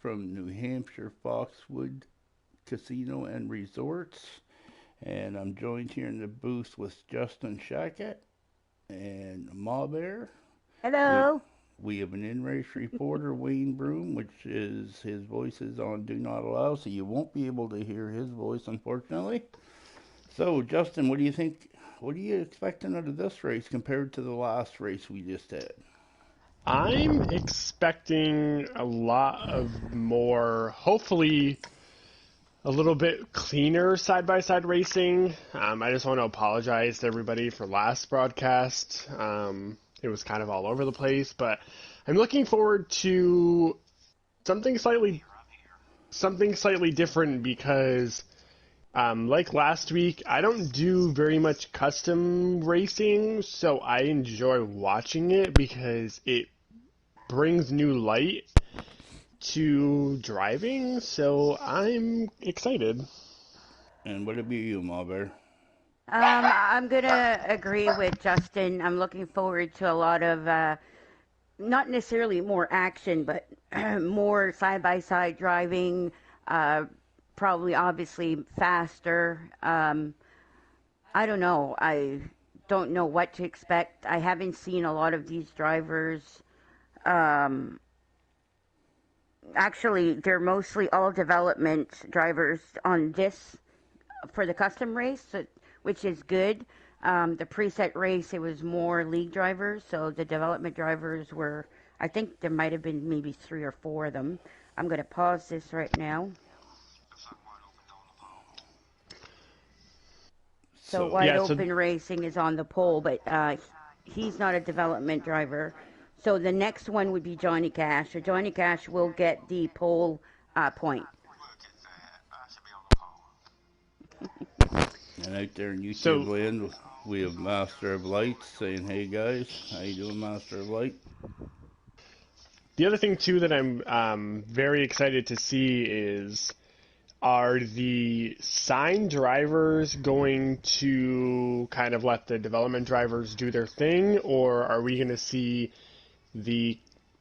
from New Hampshire Foxwood Casino and Resorts. And I'm joined here in the booth with Justin Shackett and Ma Bear. We, Hello. we have an in-race reporter, Wayne Broom, which is his voice is on Do Not Allow, so you won't be able to hear his voice, unfortunately. So, Justin, what do you think? What are you expecting out of this race compared to the last race we just had? I'm expecting a lot of more, hopefully, a little bit cleaner side-by-side racing. I just want to apologize to everybody for last broadcast. It was kind of all over the place, but I'm looking forward to something slightly different because, like last week, I don't do very much custom racing, so I enjoy watching it because it brings new light to driving, so I'm excited. And what about you, Ma Bear? I'm gonna agree with Justin. I'm looking forward to a lot of not necessarily more action, but more side-by-side driving. Probably, obviously, faster. I don't know. I don't know what to expect. I haven't seen a lot of these drivers. Actually, they're mostly all development drivers on this for the custom race, which is good. The preset race, it was more league drivers, so the development drivers were, I think there might have been maybe 3 or 4 of them. I'm going to pause this right now. So Wide Open Racing is on the pole, but he's not a development driver. So the next one would be Johnny Cash. So Johnny Cash will get the pole point. And out there in YouTube land, we have Master of Light saying, "Hey guys, how you doing, Master of Light?" The other thing too that I'm very excited to see are the sign drivers going to kind of let the development drivers do their thing, or are we going to see the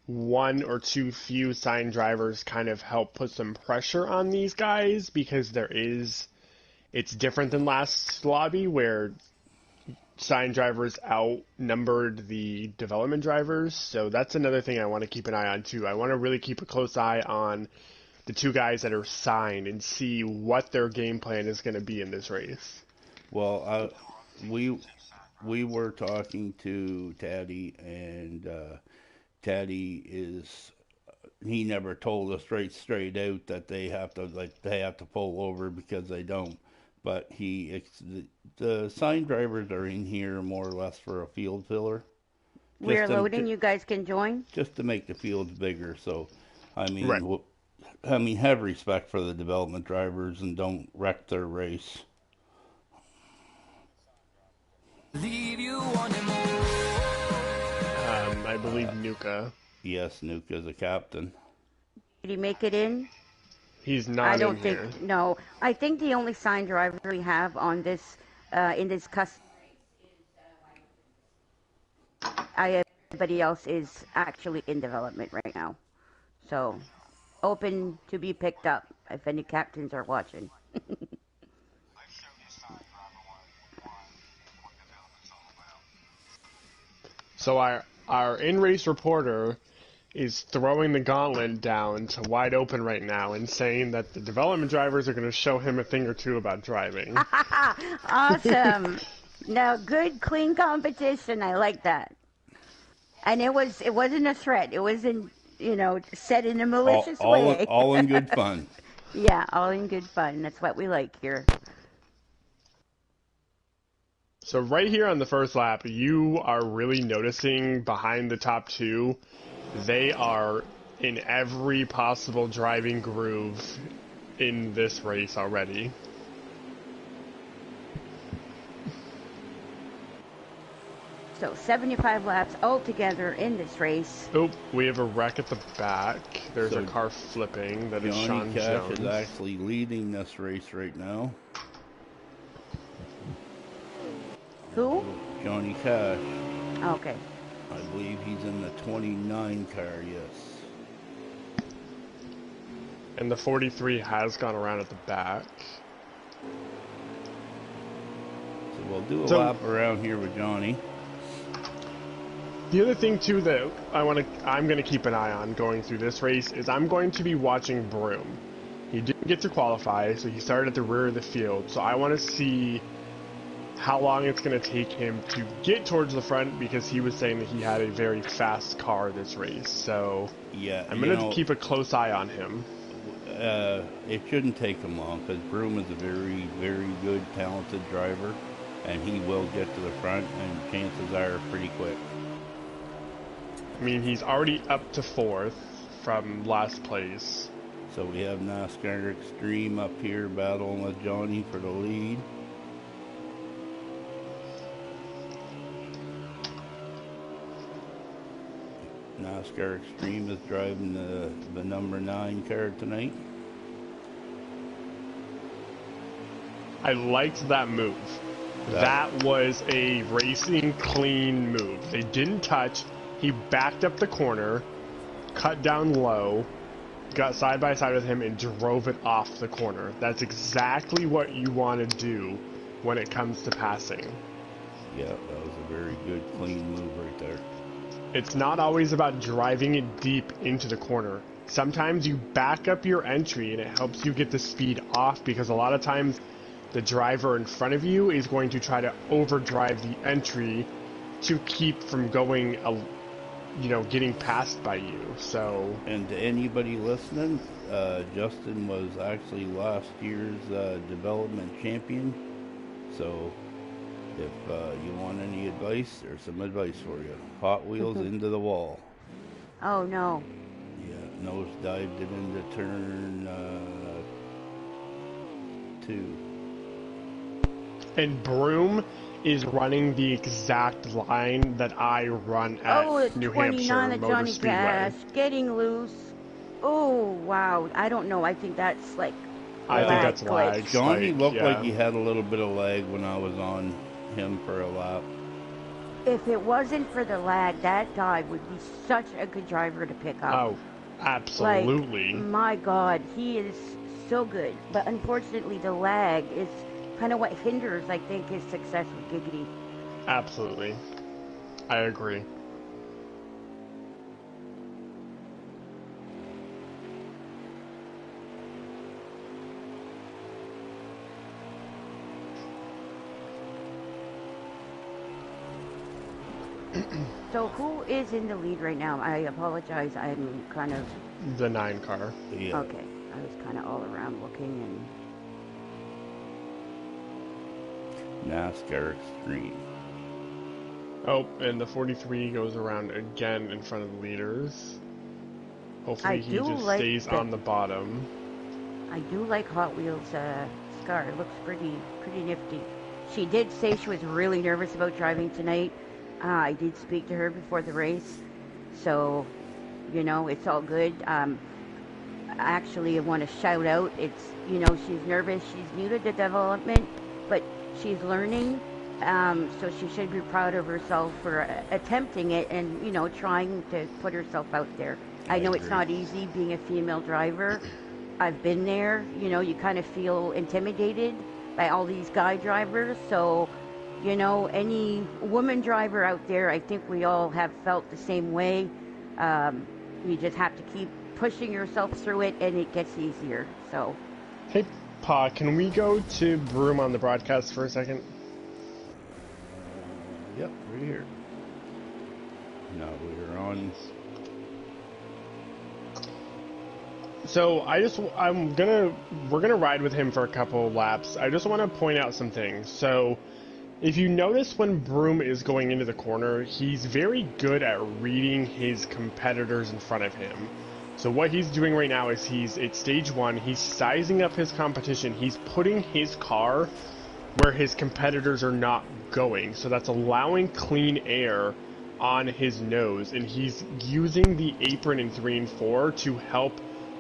one or two few sign drivers kind of help put some pressure on these guys, because it's different than last lobby where sign drivers outnumbered the development drivers. So that's another thing I want to keep an eye on too. I want to really keep a close eye on the two guys that are signed and see what their game plan is going to be in this race. Well, we were talking to Taddy, and Taddy he never told us straight out that they have to pull over because they don't. But the sign drivers are in here more or less for a field filler. We're loading. You guys can join. Just to make the fields bigger. So, I mean, right. Have respect for the development drivers and don't wreck their race. I believe Nuka. Yes, Nuka's a captain. Did he make it in? He's not I don't in think. here. No, I think the only sign driver we have on this in this custom. Everybody else is actually in development right now, so open to be picked up if any captains are watching. So our in-race reporter is throwing the gauntlet down to Wide Open right now and saying that the development drivers are going to show him a thing or two about driving. Awesome. No, good, clean competition. I like that. And it wasn't a threat. It wasn't, said in a malicious way. All in good fun. Yeah, all in good fun. That's what we like here. So right here on the first lap, you are really noticing behind the top two, they are in every possible driving groove in this race already. So 75 laps altogether in this race. Oh, we have a wreck at the back. There's a car flipping. That is Sean Cash Jones. is actually leading this race right now. Who? Johnny Cash. Okay. I believe he's in the 29 car, yes. And the 43 has gone around at the back. So we'll do a lap around here with Johnny. The other thing too that I'm gonna keep an eye on going through this race is I'm going to be watching Broom. He didn't get to qualify, so he started at the rear of the field. So I want to see how long it's going to take him to get towards the front, because he was saying that he had a very fast car this race. So yeah, I'm going to keep a close eye on him. It shouldn't take him long, because Broom is a very, very good, talented driver, and he will get to the front, and chances are pretty quick. I mean, he's already up to 4th from last place. So we have Nascar Extreme up here battling with Johnny for the lead. Nascar Extreme is driving the number 9 car tonight. I liked that move. That was a racing clean move. They didn't touch. He backed up the corner, cut down low, got side by side with him, and drove it off the corner. That's exactly what you want to do when it comes to passing. Yeah, that was a very good, clean move right there. It's not always about driving it deep into the corner. Sometimes you back up your entry and it helps you get the speed off, because a lot of times the driver in front of you is going to try to overdrive the entry to keep from going getting passed by you. So, and to anybody listening, Justin was actually last year's development champion. So if you want any advice, there's some advice for you. Hot Wheels into the wall. Oh no. Yeah, nose dived it into turn 2. And Broom is running the exact line that I run at New Hampshire Motor Speedway. Gas, getting loose. Oh wow! I don't know. I think that's like. I think that's lag. Johnny looked like he had a little bit of lag when I was on him for a lap. If it wasn't for the lag, that guy would be such a good driver to pick up. Oh, absolutely. Like, my God, he is so good. But unfortunately, the lag is kind of what hinders, I think, his success with Giggity. Absolutely. I agree. So who is in the lead right now? I apologize. I'm kind of... The 9 car. Yeah. Okay. I was kind of all around looking and... NASCAR Extreme. Oh, and the 43 goes around again in front of the leaders. Hopefully he just stays on the bottom. I do like Hot Wheels Scar. It looks pretty nifty. She did say she was really nervous about driving tonight. I did speak to her before the race, so it's all good. Actually, I want to shout out. It's she's nervous. She's new to the development, but she's learning. So she should be proud of herself for attempting it and trying to put herself out there. I know it's not easy being a female driver. I've been there. You kind of feel intimidated by all these guy drivers. So, any woman driver out there, I think we all have felt the same way. You just have to keep pushing yourself through it, and it gets easier. So. Hey, Pa, can we go to Broom on the broadcast for a second? Yep, right here. No, we're on. So we're gonna ride with him for a couple of laps. I just want to point out some things. So, if you notice when Broom is going into the corner, he's very good at reading his competitors in front of him. So what he's doing right now is it's stage 1. He's sizing up his competition. He's putting his car where his competitors are not going. So that's allowing clean air on his nose, and he's using the apron in 3 and 4 to help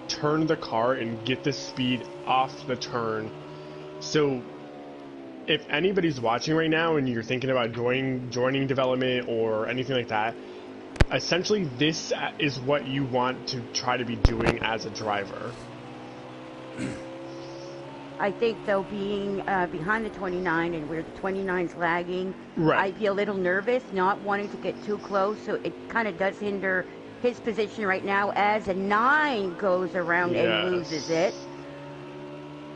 turn the car and get the speed off the turn. So if anybody's watching right now and you're thinking about joining development or anything like that, essentially this is what you want to try to be doing as a driver. I think, though, being behind the 29 and where the 29's lagging, Right. I'd be a little nervous, not wanting to get too close. So it kind of does hinder his position right now as a 9 goes around and loses it.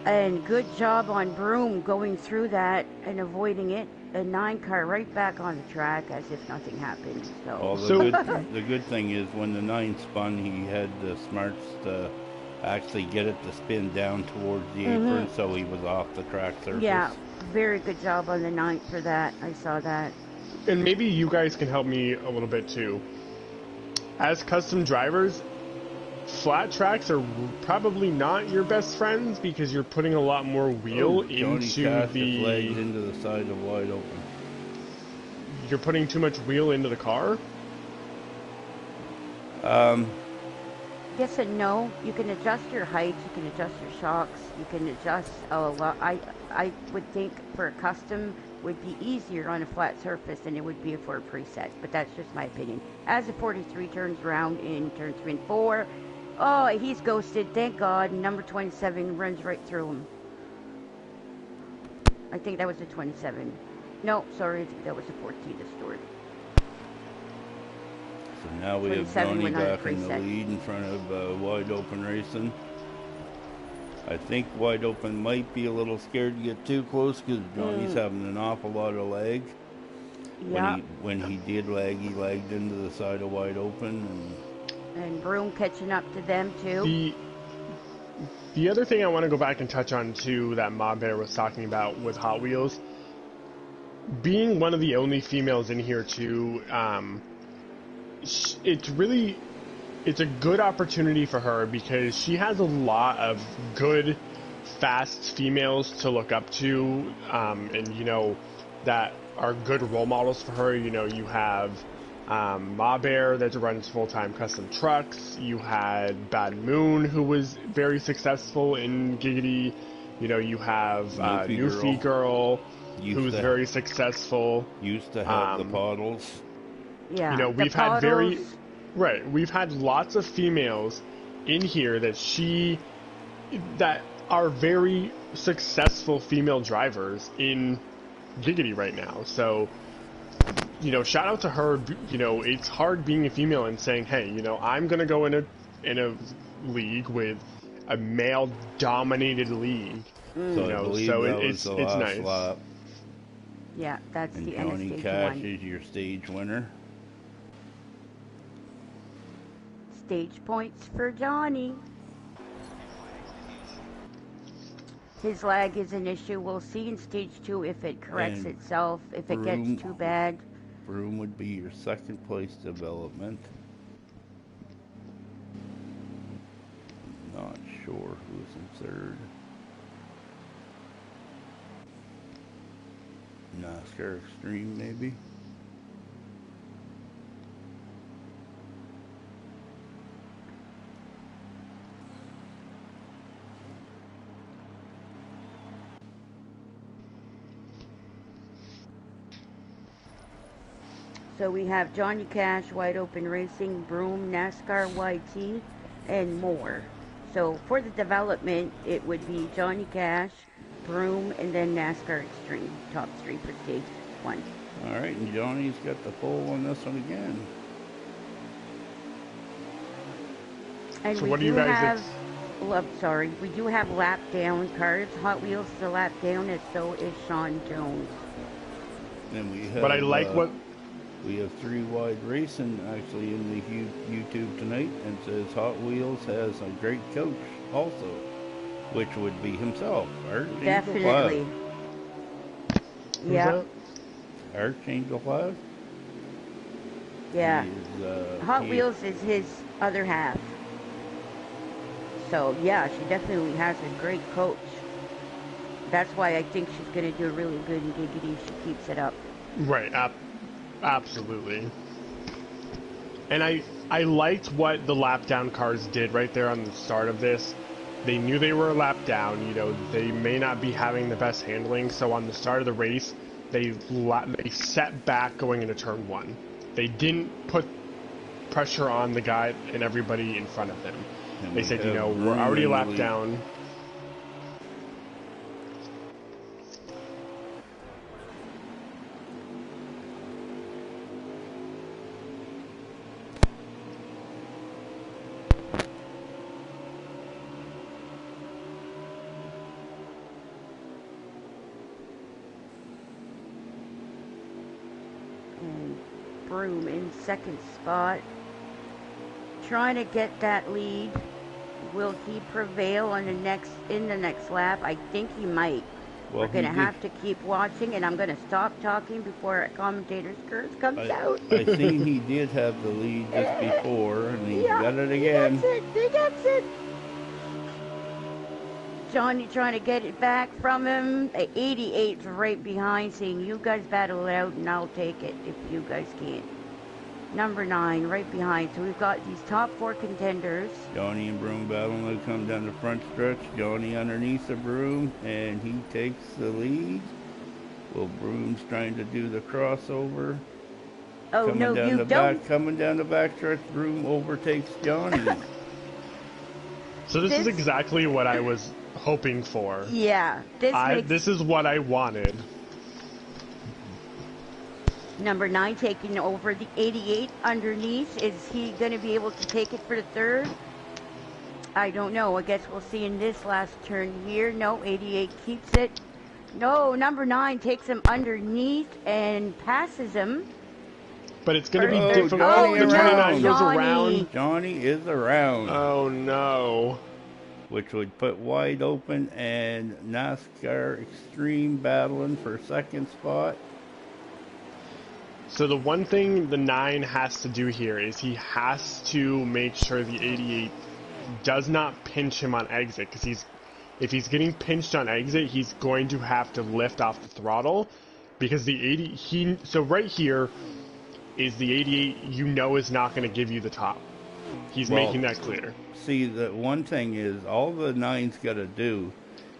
And good job on Broom going through that and avoiding it. A 9 car right back on the track as if nothing happened. Well, So, the good thing is when the 9 spun, he had the smarts to actually get it to spin down towards the apron, so he was off the track surface. yeah, very good job on the 9 for that. I saw that. And maybe you guys can help me a little bit too. As custom drivers, flat tracks are probably not your best friends because you're putting a lot more wheel into the legs into the side of wide open. You're putting too much wheel into the car? Yes and no. You can adjust your height, you can adjust your shocks, you can adjust a lot. I would think for a custom would be easier on a flat surface than it would be for a preset, but that's just my opinion. As the 43 turns around in turn 3 and 4, oh, he's ghosted, thank God. Number 27 runs right through him. I think that was the 27. No, sorry, I think that was the 14, the Stewart. So now we have Johnny back in the lead in front of Wide Open Racing. I think Wide Open might be a little scared to get too close because Johnny's having an awful lot of lag. Yeah. When he did lag, he lagged into the side of Wide Open. And Broom catching up to them too. The other thing I want to go back and touch on too that Ma Bear was talking about with Hot Wheels, being one of the only females in here too, it's a good opportunity for her because she has a lot of good, fast females to look up to, and you know, that are good role models for her. You know, you have Ma Bear that runs full-time custom trucks. You had Bad Moon, who was very successful in Giggity. You know, you have Newfie Girl, who's very successful. Used to have the Poddles. Yeah, you know, we've had we've had lots of females in here that are very successful female drivers in Giggity right now. So, you know, shout out to her. You know, it's hard being a female and saying, hey, you know, I'm gonna go in a league with a male dominated league. So you know, it's nice. Lap. Yeah, that's and the end of Johnny stage Cash 1. is your stage winner. Stage points for Johnny. His lag is an issue. We'll see in stage 2 if it corrects itself, if it gets too bad. Broom would be your second place development. Not sure who's in third. Nascar Extreme, maybe. So we have Johnny Cash, Wide Open Racing, Broom, NASCAR YT, and more. So for the development, it would be Johnny Cash, Broom, and then NASCAR Extreme, top 3 for stage 1. All right, and Johnny's got the pole on this one again. And so we what do do you guys we do have lap down cars. Hot Wheels is a lap down, and so is Sean Jones. And we have, but I like what we have 3 Wide Racing actually in the YouTube tonight, and says Hot Wheels has a great coach also, which would be himself, Archangel Definitely. Yeah. Archangel 5. Yeah. Hot Wheels is his other half. So yeah, she definitely has a great coach. That's why I think she's going to do really good in Giggity if she keeps it up. Right. Absolutely. And I liked what the lap down cars did right there on the start of this. They knew they were a lap down. You know, they may not be having the best handling. So on the start of the race, they set back going into turn 1. They didn't put pressure on the guy and everybody in front of them. And they said, you know, we're already a lap down. Broom in second spot. Trying to get that lead. Will he prevail on in the next lap? I think he might. Well, We're going to have to keep watching, and I'm going to stop talking before our commentator's curse comes out. I seen he did have the lead just before, and he's Yeah, got it again. He gets it. Johnny trying to get it back from him. 88's right behind, saying, you guys battle it out, and I'll take it if you guys can't. Number 9 right behind. So we've got these top 4 contenders. Johnny and Broom battling to come down the front stretch. Johnny underneath the Broom, and he takes the lead. Well, Broom's trying to do the crossover. Oh, coming no, down you the don't. Coming down the back stretch, Broom overtakes Johnny. So this is exactly what I was hoping for. Yeah. This is what I wanted. Number 9 taking over the 88 underneath. Is he going to be able to take it for the third? I don't know. I guess we'll see in this last turn here. No, 88 keeps it. No, number 9 takes him underneath and passes him. But it's going to be difficult. Johnny The 29 goes Johnny. around. Johnny is around. Oh, no. Which would put wide open and NASCAR Extreme battling for second spot. So the one thing the 9 has to do here is he has to make sure the 88 does not pinch him on exit, because if he's getting pinched on exit, he's going to have to lift off the throttle, because the 80 so right here is the 88 is not going to give you the top. He's making that clear. See, the one thing is all the 9's got to do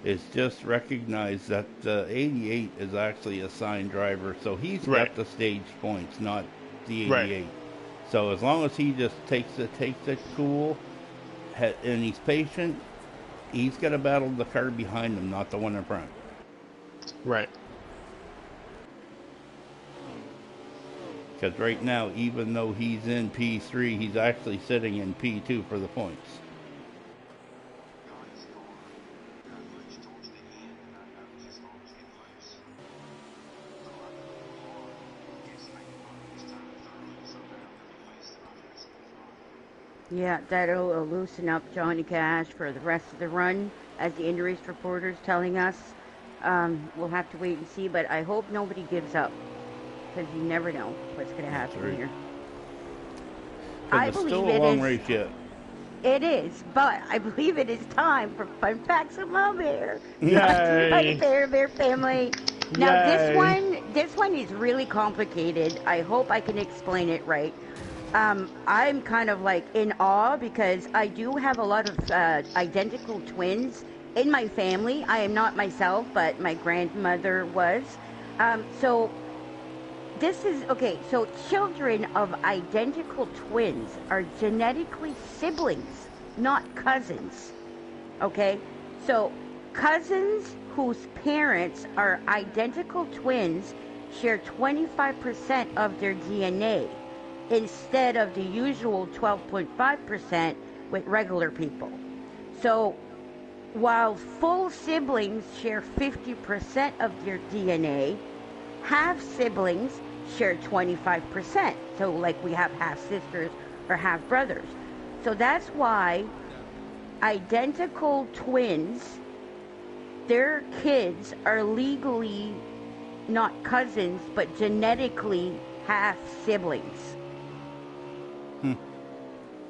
is just recognize that the 88 is actually a signed driver, so he's got the stage points, not the 88. Right. So as long as he just takes it cool, and he's patient, he's got to battle the car behind him, not the one in front. Right. Because right now, even though he's in P3, he's actually sitting in P2 for the points. Yeah, that'll loosen up Johnny Cash for the rest of the run, as the injuries reporter's telling us. We'll have to wait and see, but I hope nobody gives up, because you never know what's going to happen here. I It's believe still a long race yet. It is, but I believe it is time for Fun Facts of Mom Bear. Yay! Bear family. Now Yay. this one is really complicated. I hope I can explain it right. I'm kind of like in awe because I do have a lot of identical twins in my family. I am not myself, but my grandmother was. So this is, okay, so children of identical twins are genetically siblings, not cousins. Okay? So cousins whose parents are identical twins share 25% of their DNA instead of the usual 12.5% with regular people. So while full siblings share 50% of their DNA, half siblings share 25%. So like we have half sisters or half brothers. So that's why identical twins, their kids are legally not cousins, but genetically half siblings.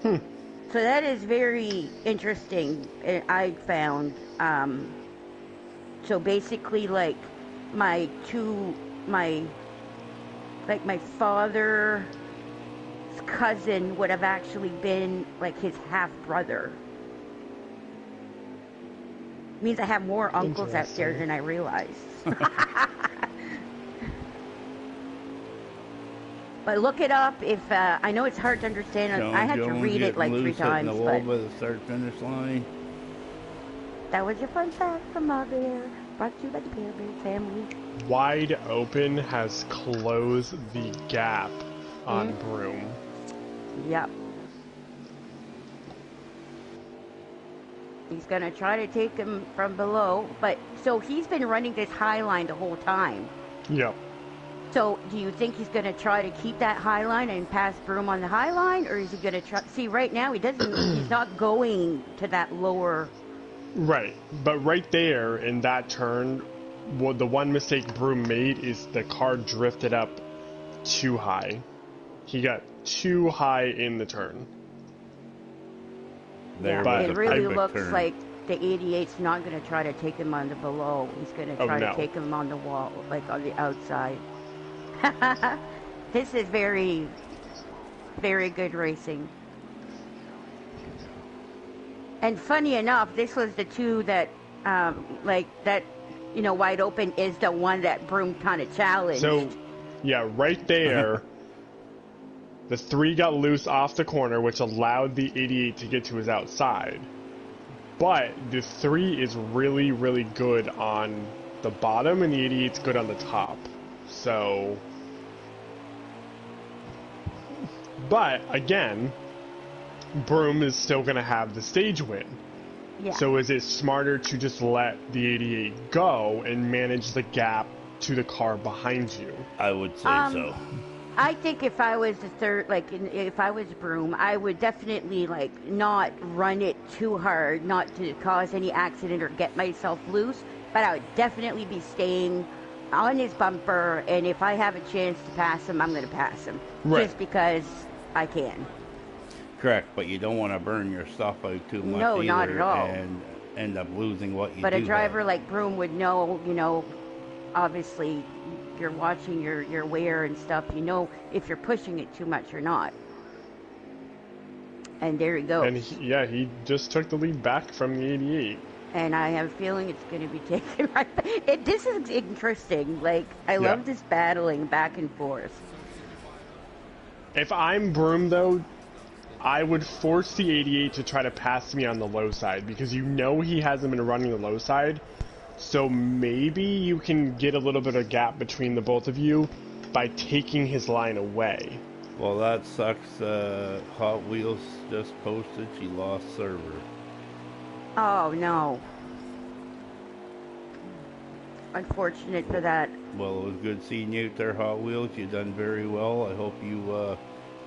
So that is very interesting, I found. So basically, like, my father's cousin would have actually been, like, his half-brother. Means I have more uncles out there than I realized. But look it up if, I know it's hard to understand. I had to read it like 3 times. The wall by the start-finish line. That was your fun fact from Mom Bear, brought to you by the Bear family. Wide Open has closed the gap on Broom. Yep. He's going to try to take him from below, but so he's been running this high line the whole time. Yep. So, do you think he's going to try to keep that high line and pass Broom on the high line, or is he going to try? See, right now he doesn't. He's not going to that lower. Right, but right there in that turn, the one mistake Broom made is the car drifted up too high. He got too high in the turn. There Yeah, was it a really perfect looks turn. like the 88's not going to try to take him on the below. He's going to try to take him on the wall, like on the outside. This is very, very good racing. And funny enough, this was the two that, wide open is the one that Broom kind of challenged. So, yeah, right there, the 3 got loose off the corner, which allowed the 88 to get to his outside. But the 3 is really, really good on the bottom, and the 88's good on the top. So, but again, Broom is still going to have the stage win. Yeah. So is it smarter to just let the 88 go and manage the gap to the car behind you? I would say so. I think if I was the third, if I was Broom, I would definitely, not run it too hard, not to cause any accident or get myself loose, but I would definitely be staying on his bumper, and if I have a chance to pass him, I'm going to pass him. Right. Just because I can. Correct, but you don't want to burn your stuff out too much No, either not at all. and end up losing what you But do a driver have. like Broom would know, obviously you're watching your wear and stuff, if you're pushing it too much or not. And there he goes. And he just took the lead back from the 88. And I have a feeling it's going to be taken right back. This is interesting. I love this battling back and forth. If I'm Broom, though, I would force the 88 to try to pass me on the low side, because he hasn't been running the low side. So maybe you can get a little bit of gap between the both of you by taking his line away. Well, that sucks. Hot Wheels just posted she lost server. Oh, no. Unfortunate for that. Well, it was good seeing you out there, Hot Wheels. You done very well. I hope you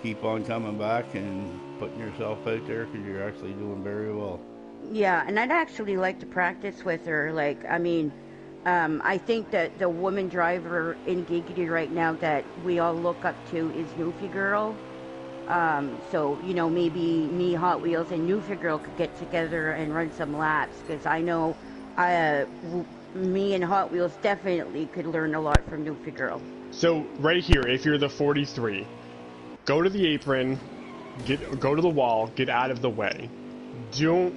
keep on coming back and putting yourself out there, because you're actually doing very well. Yeah, and I'd actually like to practice with her. I think that the woman driver in Giggity right now that we all look up to is Newfie Girl. So, maybe me, Hot Wheels, and Newfie Girl could get together and run some laps, because I know me and Hot Wheels definitely could learn a lot from Newfie Girl. So right here, if you're the 43, go to the apron, go to the wall, get out of the way. Do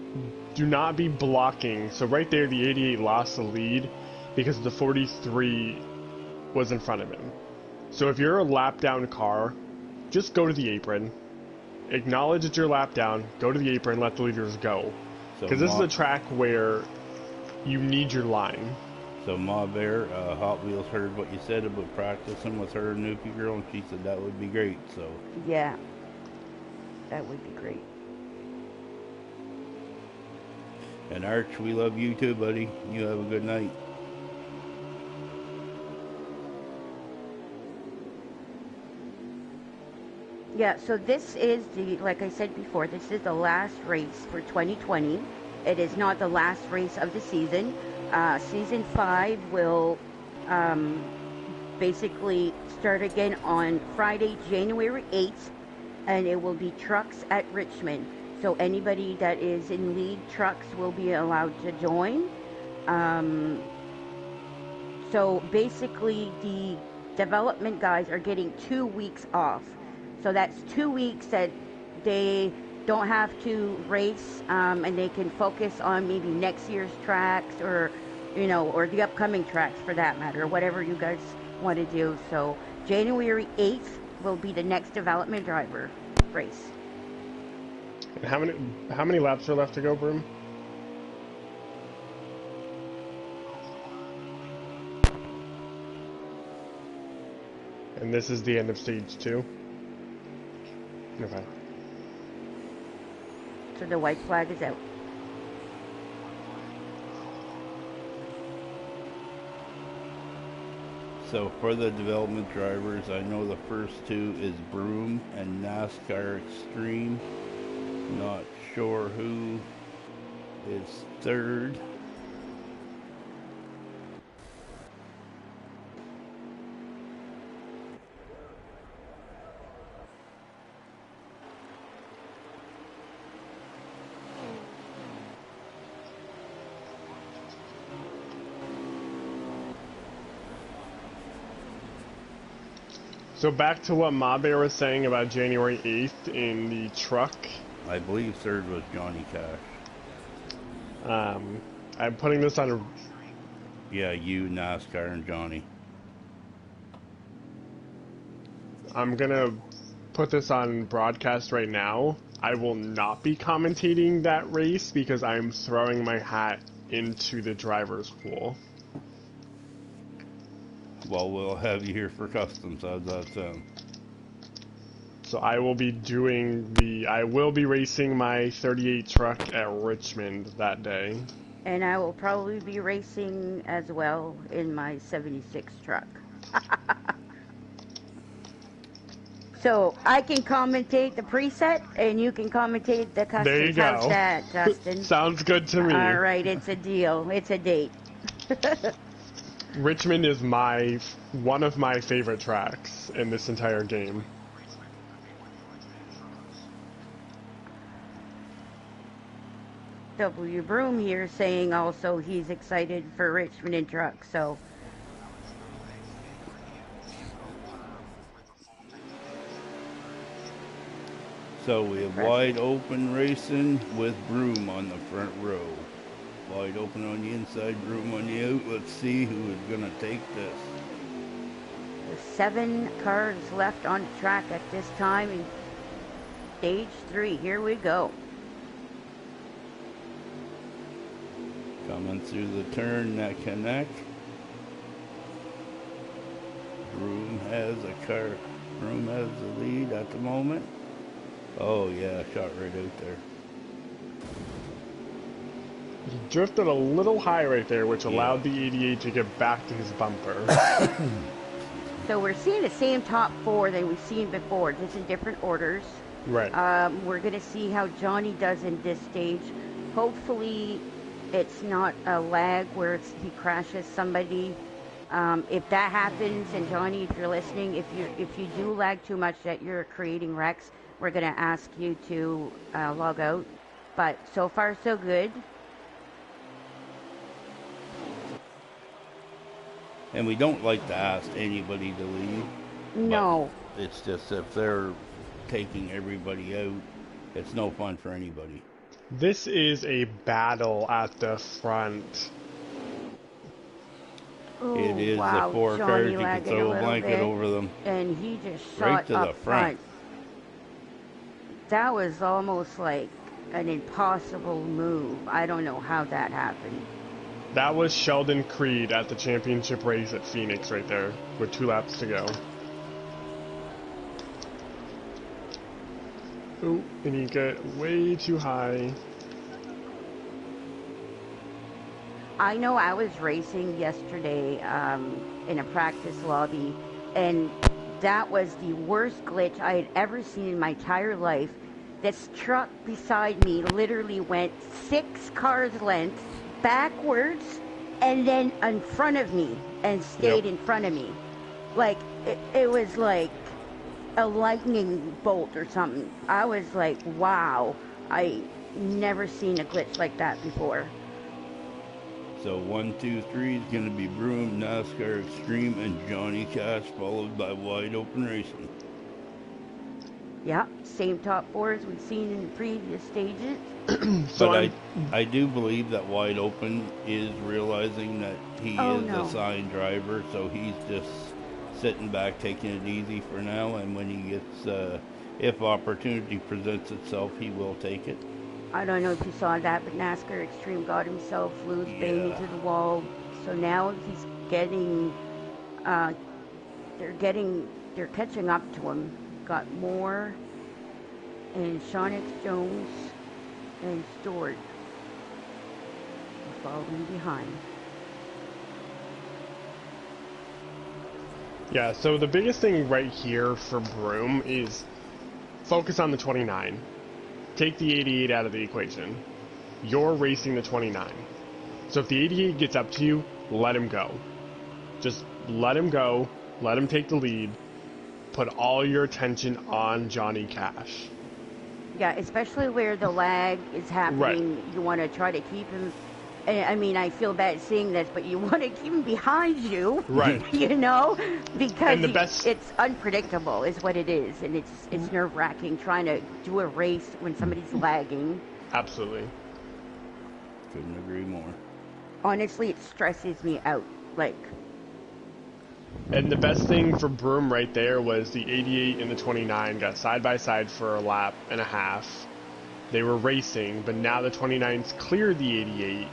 not be blocking. So right there, the 88 lost the lead because the 43 was in front of him. So if you're a lap down car, just go to the apron, acknowledge that you're lap down, go to the apron, let the leaders go. Because this is a track where you need your line. So Ma Bear, Hot Wheels heard what you said about practicing with her Newfie Girl, and she said that would be great. So Yeah, that would be great. And Arch, we love you too, buddy. You have a good night. Yeah, so this is like I said before, this is the last race for 2020. It is not the last race of the season. Season 5 will basically start again on Friday, January 8th, and it will be trucks at Richmond. So anybody that is in lead trucks will be allowed to join. So basically the development guys are getting 2 weeks off. So that's 2 weeks that they don't have to race, and they can focus on maybe next year's tracks, or the upcoming tracks for that matter, whatever you guys want to do. So January 8th will be the next development driver race. And how many laps are left to go, Broom? And this is the end of stage 2? Okay. So the white flag is out. So for the development drivers, I know the first two is Broom and NASCAR Extreme. Not sure who is third. So back to what Ma Bear was saying about January 8th in the truck. I believe third was Johnny Cash. I'm putting this on. Yeah, you, NASCAR, and Johnny. I'm gonna put this on broadcast right now. I will not be commentating that race because I'm throwing my hat into the driver's pool. Well, we'll have you here for customs. How's that sound? So I will be racing my 38 truck at Richmond that day. And I will probably be racing as well in my 76 truck. So I can commentate the preset, and you can commentate the customs. There you go. How's that, Justin? Sounds good to me. All right, it's a deal. It's a date. Richmond is one of my favorite tracks in this entire game. W. Broom here saying also he's excited for Richmond and truck. So we have wide open racing with Broom on the front row. Wide open on the inside, Broom on the out. Let's see who is going to take this. there's 7 cars left on the track at this time in stage 3. Here we go. Coming through the turn, neck and neck. Broom has a car. Broom has the lead at the moment. Oh yeah, shot right out there. He drifted a little high right there, which allowed the 88 to get back to his bumper. So we're seeing the same top 4 that we've seen before, just in different orders. Right. We're going to see how Johnny does in this stage. Hopefully it's not a lag where he crashes somebody. If that happens, and Johnny, if you're listening, if you do lag too much that you're creating wrecks, we're going to ask you to log out. But so far, so good. And we don't like to ask anybody to leave. No. It's just if they're taking everybody out, it's no fun for anybody. This is a battle at the front. Oh, It is wow. the 4 Johnny cars. You can lagging throw a a blanket bit, over them. and he just shot Right to up the front. That was almost like an impossible move. I don't know how that happened. That was Sheldon Creed at the championship race at Phoenix right there, with 2 laps to go. Ooh, and he got way too high. I know I was racing yesterday in a practice lobby, and that was the worst glitch I had ever seen in my entire life. This truck beside me literally went 6 cars lengths backwards and then in front of me and stayed in front of me. Like, it was like a lightning bolt or something. I was like, wow, I never seen a glitch like that before. So 1, 2, 3 is going to be Broom, NASCAR Extreme, and Johnny Cash, followed by Wide Open Racing. Yeah, same top 4 as we've seen in the previous stages. But I do believe that Wide Open is realizing that he is no. a signed driver, so he's just sitting back, taking it easy for now, and when he gets, if opportunity presents itself, he will take it. I don't know if you saw that, but NASCAR Extreme got himself loose, banged into the wall. So now he's getting, they're catching up to him. Got Moore and Shawnex Jones and Stewart following behind. Yeah, so the biggest thing right here for Broom is focus on the 29. Take the 88 out of the equation. You're racing the 29. So if the 88 gets up to you, let him go. Just let him go. Let him take the lead. Put all your attention on Johnny Cash. Yeah, especially where the lag is happening. Right. You want to try to keep him. I mean, I feel bad saying this, but you want to keep him behind you. Right. You know, because And the best... it's unpredictable, is what it is, and it's nerve wracking trying to do a race when somebody's lagging. Absolutely. Couldn't agree more. Honestly, it stresses me out. Like. And the best thing for Broom right there was the 88 and the 29 got side by side for a lap and a half. They were racing, but now the 29's cleared the 88,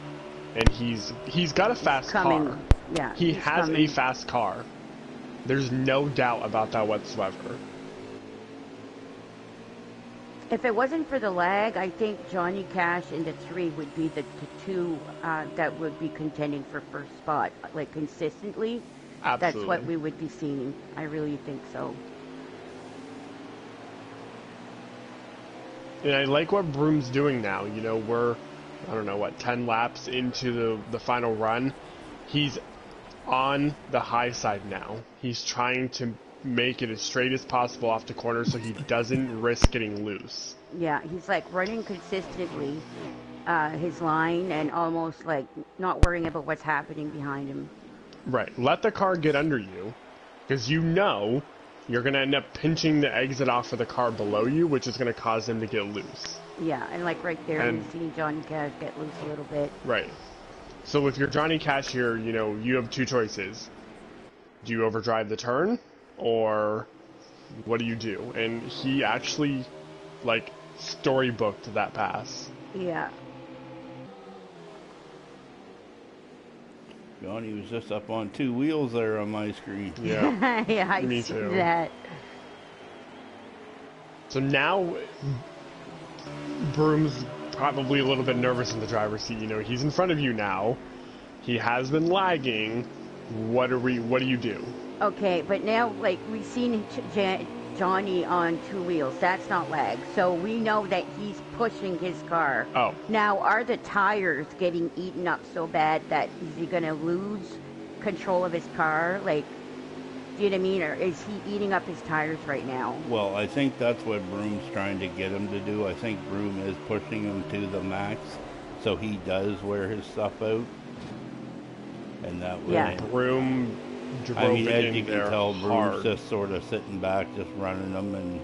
and he's got a fast car. Yeah, he has a fast car. There's no doubt about that whatsoever. If it wasn't for the lag, I think Johnny Cash and the 3 would be the two that would be contending for first spot, like consistently. Absolutely. That's what we would be seeing. I really think so. And I like what Broom's doing now. You know, we're, I don't know, what, 10 laps into the final run. He's on the high side now. He's trying to make it as straight as possible off the corner so he doesn't risk getting loose. Yeah, he's like running consistently his line and almost like not worrying about what's happening behind him. Right. Let the car get under you, because you know you're going to end up pinching the exit off of the car below you, which is going to cause him to get loose. Yeah, and like right there, you see Johnny Cash get loose a little bit. Right. So if you're Johnny Cash here, you know, you have two choices. Do you overdrive the turn, or what do you do? And he actually, like, storybooked that pass. Yeah. Johnny was just up on 2 wheels there on my screen. Yeah. Yeah, I Me see too. that. So now, Broom's probably a little bit nervous in the driver's seat. You know, he's in front of you now. He has been lagging. What do you do? Okay, but now, like, we've seen Johnny on 2 wheels. That's not lag. So we know that he's pushing his car. Oh. Now, are the tires getting eaten up so bad that is he going to lose control of his car? Like, do you know what I mean? Or is he eating up his tires right now? Well, I think that's what Broom's trying to get him to do. I think Broom is pushing him to the max, so he does wear his stuff out. And that way... Yeah. Broom drove I mean, it as you in can there tell, Broom's hard. just sort of sitting back, just running them, and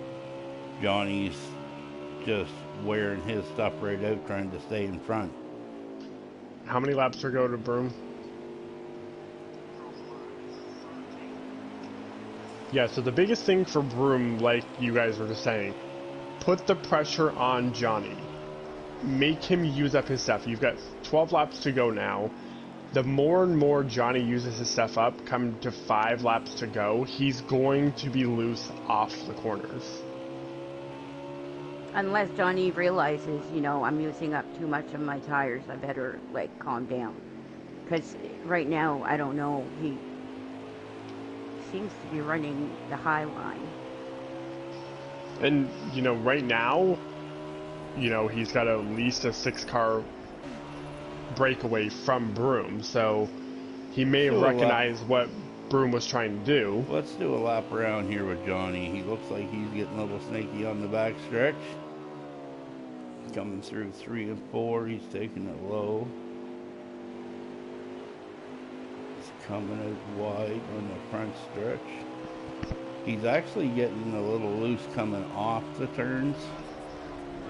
Johnny's just wearing his stuff right out, trying to stay in front. How many laps to go to Broom? Yeah, so the biggest thing for Broom, like you guys were just saying, put the pressure on Johnny. Make him use up his stuff. You've got 12 laps to go now. The more and more Johnny uses his stuff up, come to 5 laps to go, he's going to be loose off the corners. Unless Johnny realizes, you know, I'm using up too much of my tires, I better, like, calm down. Because right now, I don't know, he seems to be running the high line. And, you know, right now, you know, he's got at least a 6-car breakaway from Broom, so he may recognize what Broom was trying to do. Let's do a lap around here with Johnny. He looks like he's getting a little snaky on the back stretch. Coming through 3 and 4, he's taking it low. He's coming out wide on the front stretch. He's actually getting a little loose coming off the turns.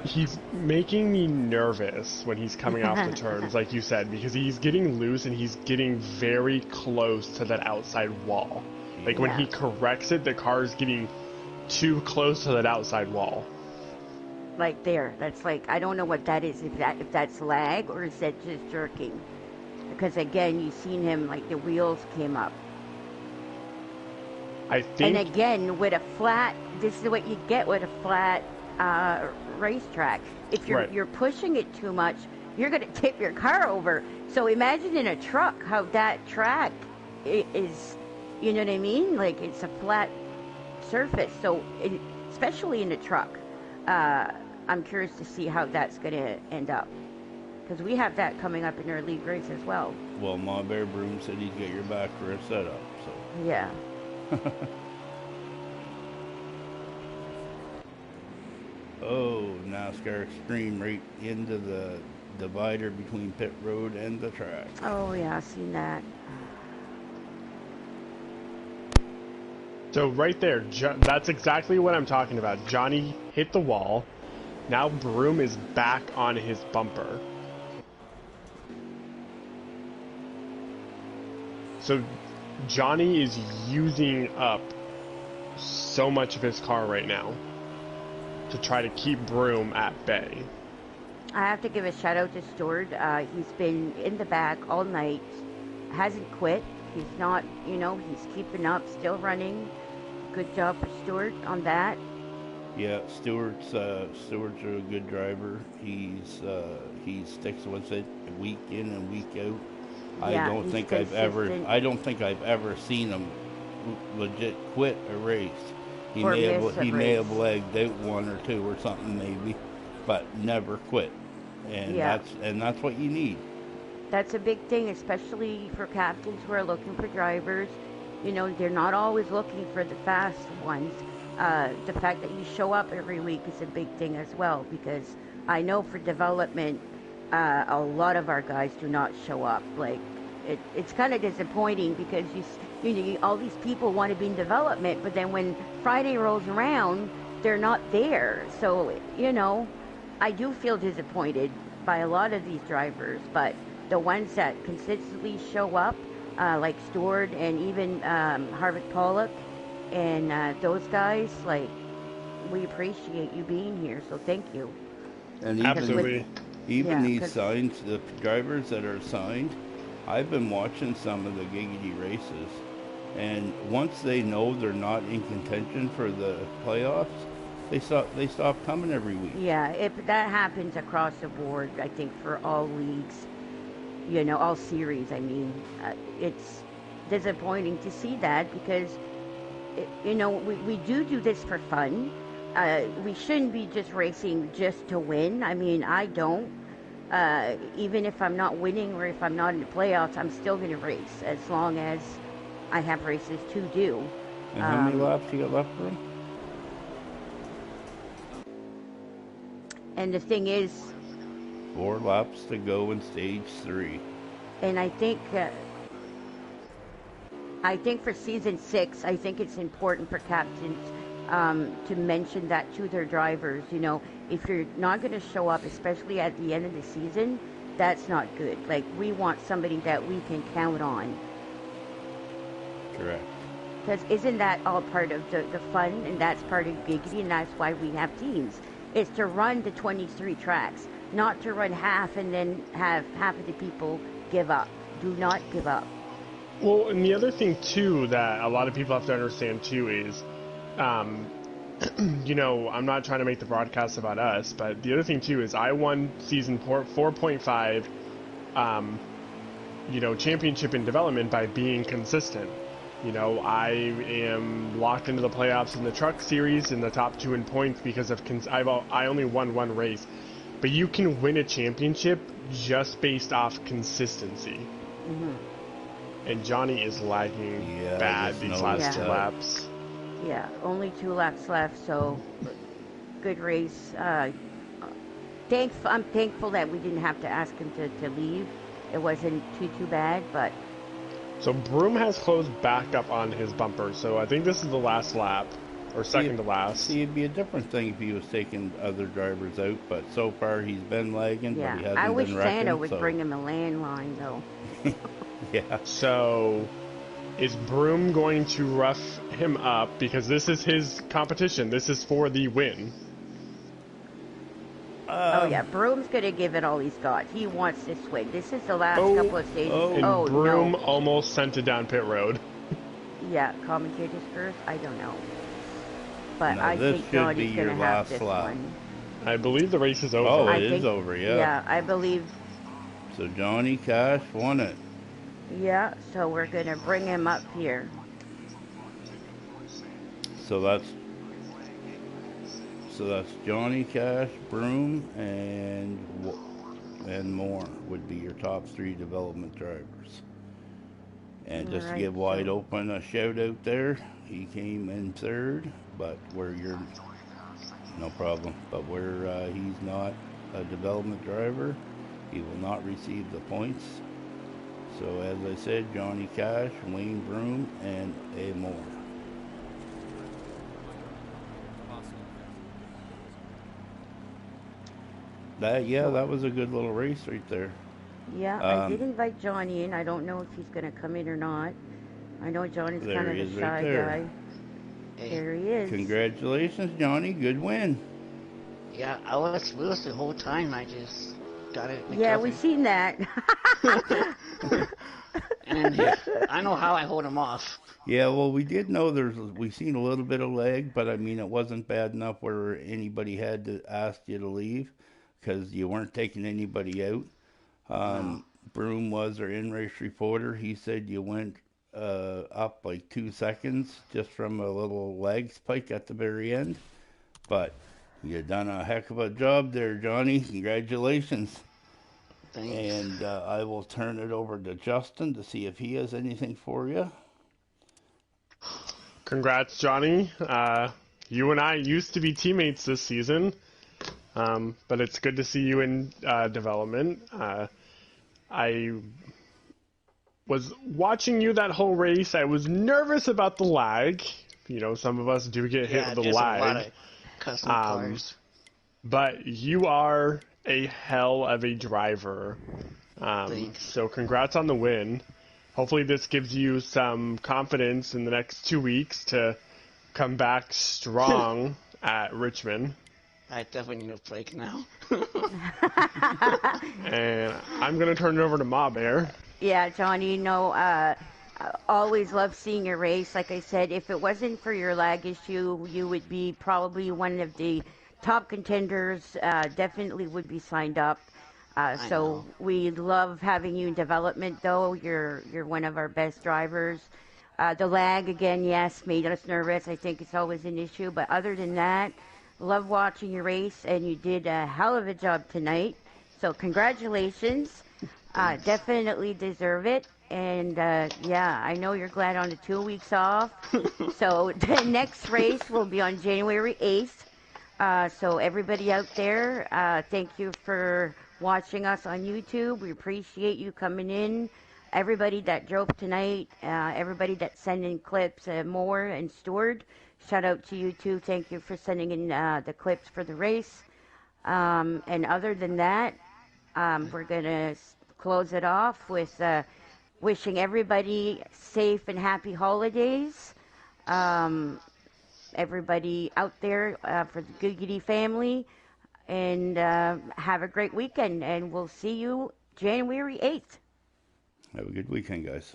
He's making me nervous when he's coming off the turns, like you said, because he's getting loose and he's getting very close to that outside wall. Like when he corrects it, the car's getting too close to that outside wall. Like there, that's like, I don't know what that is, if that's lag or is that just jerking. Because again, you've seen him, like the wheels came up. I think... And again, with a flat, this is what you get with a flat racetrack. If you're pushing it too much, you're going to tip your car over. So imagine in a truck how that track is You know what I mean? Like it's a flat surface. So, especially in the truck, uh, I'm curious to see how that's going to end up because we have that coming up in our league race as well. Well, Ma Bear Broom said he'd get your back for a setup, Yeah. so. Oh, NASCAR Extreme right into the divider between pit road and the track. Oh yeah, I've seen that. So right there, that's exactly what I'm talking about. Johnny hit the wall. Now Broom is back on his bumper. So Johnny is using up so much of his car right now to try to keep Broom at bay. I have to give a shout out to Stewart. He's been in the back all night, hasn't quit. He's not, he's keeping up, still running. Good job for Stewart on that. Yeah, Stewart's a good driver. He sticks with it week in and week out. Yeah, I don't think I've ever seen him legit quit a race. He or may have miss a he may race. have lagged out one or two or something maybe, but never quit. And Yeah. that's what you need. That's a big thing, especially for captains who are looking for drivers. They're not always looking for the fast ones. The fact that you show up every week is a big thing as well, because I know for development, a lot of our guys do not show up. Like, it's kind of disappointing because all these people want to be in development, but then when Friday rolls around, they're not there. So, I do feel disappointed by a lot of these drivers, but the ones that consistently show up, like Stewart and even Harvick Pollock and those guys, like, we appreciate you being here, so thank you. And Absolutely. even Yeah, these signs, the drivers that are signed, I've been watching some of the Giggity races, and once they know they're not in contention for the playoffs, they stop coming every week. Yeah, that happens across the board, I think, for all leagues, all series. I mean, it's disappointing to see that because, we do this for fun. We shouldn't be just racing just to win. I mean, I don't. Even if I'm not winning or if I'm not in the playoffs, I'm still going to race as long as I have races to do. And how many laps you got left for them? And the thing is, 4 laps to go in stage 3. and I think for season 6, I think it's important for captains to mention that to their drivers. If you're not going to show up, especially at the end of the season, that's not good. Like, we want somebody that we can count on. Correct. Because isn't that all part of the fun? And that's part of Giggity, and that's why we have teams. It's to run the 23 tracks, not to run half and then have half of the people give up. Do not give up. Well, and the other thing too that a lot of people have to understand too is, I'm not trying to make the broadcast about us, but the other thing too is I won season 4.5, championship in development by being consistent. I am locked into the playoffs in the truck series in the top 2 in points because of I only won one race, but you can win a championship just based off consistency. Mm-hmm. And Johnny is lagging bad these last 2 laps. Yeah, only 2 laps left, so good race. I'm thankful that we didn't have to ask him to leave. It wasn't too bad, but... So Broom has closed back up on his bumper, so I think this is the last lap, or second to last. See, it'd be a different thing if he was taking other drivers out, but so far he's been lagging, Yeah, but he hasn't I wish been wrecking, Santa would so... bring him a landline, though. Yeah. So, is Broom going to rough him up? Because this is his competition. This is for the win. Oh, yeah, Broom's going to give it all he's got. He wants this win. This is the last couple of stages. And Broom no. almost sent it down pit road. Yeah, commentators first? I don't know. But No, I this think should Johnny's be going your to have last this lap. one. I believe the race is over. Oh, I it is think- over, yeah. Yeah, I believe... So Johnny Cash won it. Yeah, so we're going to bring him up here. So that's Johnny Cash, Broom, and more would be your top three development drivers. And All just to right, give Wide so Open a shout out there, he came in third, but where you're no problem. But where he's not a development driver, he will not receive the points. So as I said, Johnny Cash, Wayne Broom, and A Moore. so That was a good little race right there. yeah, I did Um, invite Johnny in. I don't know if he's going to come in or not. I know Johnny's kind there of he a is right shy there. guy. Hey, There he is. Congratulations, Johnny. Good win. yeah, I was Lewis the whole time. I just got it Yeah, we recovered. seen that. And I know how I hold him off. Yeah, well, we did know we seen a little bit of lag, but I mean, it wasn't bad enough where anybody had to ask you to leave because you weren't taking anybody out. No. Um, Broom was our in-race reporter. He said you went up like 2 seconds just from a little lag spike at the very end, but you done a heck of a job there, Johnny. Congratulations. Thanks. And I will turn it over to Justin to see if he has anything for you. Congrats, Johnny. You and I used to be teammates this season, but it's good to see you in development. I was watching you that whole race. I was nervous about the lag. You know, some of us do get hit Yeah, with the just a lot lag. of custom Um, cars. but you are a hell of a driver. Thanks. So congrats on the win. Hopefully this gives you some confidence in the next 2 weeks to come back strong at Richmond. I definitely need a break now. And I'm going to turn it over to Ma Bear. Yeah, Johnny, I always love seeing your race. Like I said, if it wasn't for your lag issue, you would be probably one of the top contenders. Definitely would be signed up. I So know. we love having you in development, though. You're one of our best drivers. The lag again, yes, made us nervous. I think it's always an issue, but other than that, love watching your race, and you did a hell of a job tonight. So congratulations. Thanks. Definitely deserve it. And yeah, I know you're glad on the 2 weeks off. So the next race will be on January 8th. So everybody out there, thank you for watching us on YouTube. We appreciate you coming in. Everybody that drove tonight, everybody that sent in clips, Moore and Stewart, shout out to you too. Thank you for sending in the clips for the race. And other than that, we're going to close it off with wishing everybody safe and happy holidays. Everybody out there for the Giggity family. And have a great weekend. And we'll see you January 8th. Have a good weekend, guys.